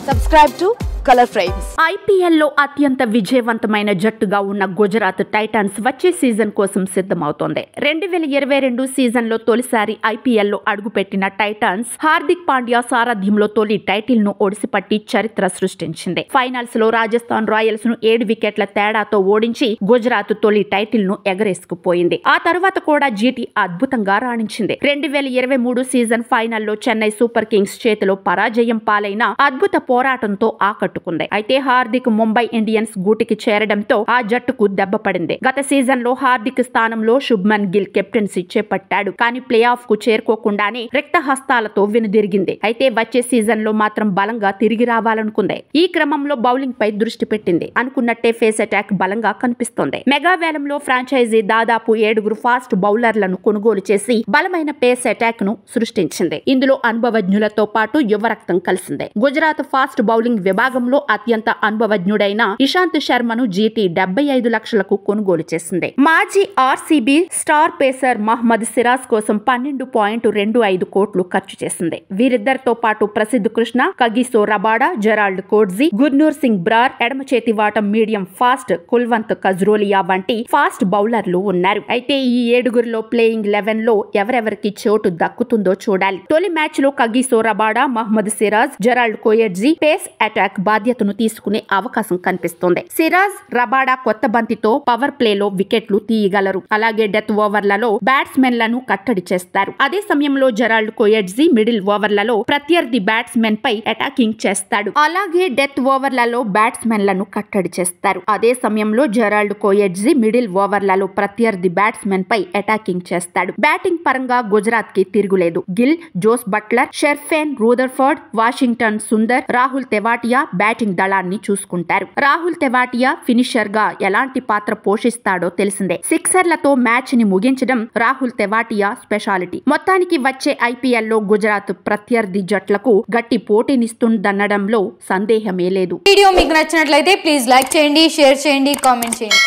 Subscribe to Color Frames. ఐపీఎల్లో అత్యంత విజయవంతమైన జట్టుగా ఉన్న గుజరాత్ టైటాన్స్ వచ్చే సీజన్ కోసం సిద్ధమవుతోంది. 2022 సీజన్లో తొలిసారి ఐపీఎల్లో అడుగుపెట్టిన టైటాన్స్ హార్దిక్ పాండ్యా సారథ్యంలో తొలి టైటిల్ను ఒడిసిపట్టి చరిత్ర సృష్టించింది. ఫైనల్స్ లో రాజస్థాన్ రాయల్స్ ను 7 వికెట్ల తేడాతో ఓడించి గుజరాత్ తొలి టైటిల్ను ఎగరేసుకుపోయింది. ఆ తర్వాత కూడా జీటీ అద్భుతంగా రాణించింది. 2023 సీజన్ ఫైనల్లో చెన్నై సూపర్ కింగ్స్ చేతిలో పరాజయం పాలైన అద్భుత పోరాటంతో ఆకట్టుకుంది. అయితే హార్దిక్ ముంబై ఇండియన్స్ గూటికి చేరడంతో ఆ జట్టుకు దెబ్బపడింది. గత సీజన్ లో హార్దిక్ స్థానంలో శుభ్మన్ గిల్ కెప్టెన్సీ చేపట్టాడు. కానీ ప్లే ఆఫ్ కు చేరుకోకుండానే రిక్త హస్తాలతో వెనుదిరిగింది. అయితే వచ్చే సీజన్ లో మాత్రం బలంగా తిరిగి రావాలనుకుంది. ఈ క్రమంలో బౌలింగ్ పై దృష్టి పెట్టింది. అనుకున్నట్టే ఫేస్ అటాక్ బలంగా కనిపిస్తోంది. మెగా వేలంలో ఫ్రాంచైజీ దాదాపు 7 ఫాస్ట్ బౌలర్లను కొనుగోలు చేసి బలమైన పేస్ అటాక్ ను సృష్టించింది. ఇందులో అనుభవజ్ఞులతో పాటు యువరక్తం కలిసింది. గుజరాత్ ఫాస్ట్ బౌలింగ్ విభాగంలో అత్యంత అనుభవజ్ఞుడైన ఇషాంత్ శర్మను జీటీ 75 లక్షలకు కొనుగోలు చేసింది. మాజీ RCB star pacer Mohammed Siraj కోసం 12.25 కోట్లు ఖర్చు చేసింది. వీరిద్దరితో పాటు Prasidh Krishna, Kagiso Rabada, Gerald Coetzee, Gurnoor Singh Brar, ఎడమ చేతి వాటం మీడియం ఫాస్ట్ కుల్వంత్ కజ్రోలియా వంటి ఫాస్ట్ బౌలర్లు ఉన్నారు. అయితే ఈ 7గురిలో ప్లేయింగ్ 11 లో ఎవరెవరికి చోటు దక్కుతుందో చూడాలి. తొలి మ్యాచ్ లో Kagiso Rabada, Mohammed Siraj, Gerald Coetzee pace attack బాధ్యతను తీసుకునే అవకాశం కనిపిస్తోంది. సిరాజ్, రబాడా కొత్త బంతితో పవర్ ప్లేలో వికెట్లు తీయగలరు. అలాగే డెత్ ఓవర్లలో బ్యాట్స్మెన్లను కట్టడి చేస్తారు. అదే సమయంలో జెరాల్డ్ కోయడ్జీ మిడిల్ ఓవర్లలో ప్రత్యర్థి బ్యాట్స్మెన్ పై అటాకింగ్ చేస్తాడు. అలాగే డెత్ ఓవర్లలో బ్యాట్స్మెన్లను కట్టడి చేస్తారు. అదే సమయంలో జెరాల్డ్ కోయడ్జీ మిడిల్ ఓవర్లలో ప్రత్యర్థి బ్యాట్స్మెన్ పై అటాకింగ్ చేస్తాడు. బ్యాటింగ్ పరంగా గుజరాత్ కి తిరుగులేదు. Gill, Jos Buttler, Sherfane, Rutherford, Washington Sundar, Rahul Tewatia batting దళాన్ని చూసుకుంటారు. రాహుల్ తెవాటియా ఫినిషర్ గా ఎలాంటి పాత్ర పోషిస్తాడో తెలిసిందే. సిక్సర్లతో మ్యాచ్ ని ముగించడం రాహుల్ తెవాటియా స్పెషాలిటీ. మొత్తానికి వచ్చే ఐపీఎల్లో గుజరాత్ ప్రత్యర్థి జట్లకు గట్టి పోటీనిస్తుందనడంలో సందేహమే లేదు. వీడియో మీకు నచ్చినట్లయితే ప్లీజ్ లైక్ చేయండి, షేర్ చేయండి, కామెంట్ చేయండి.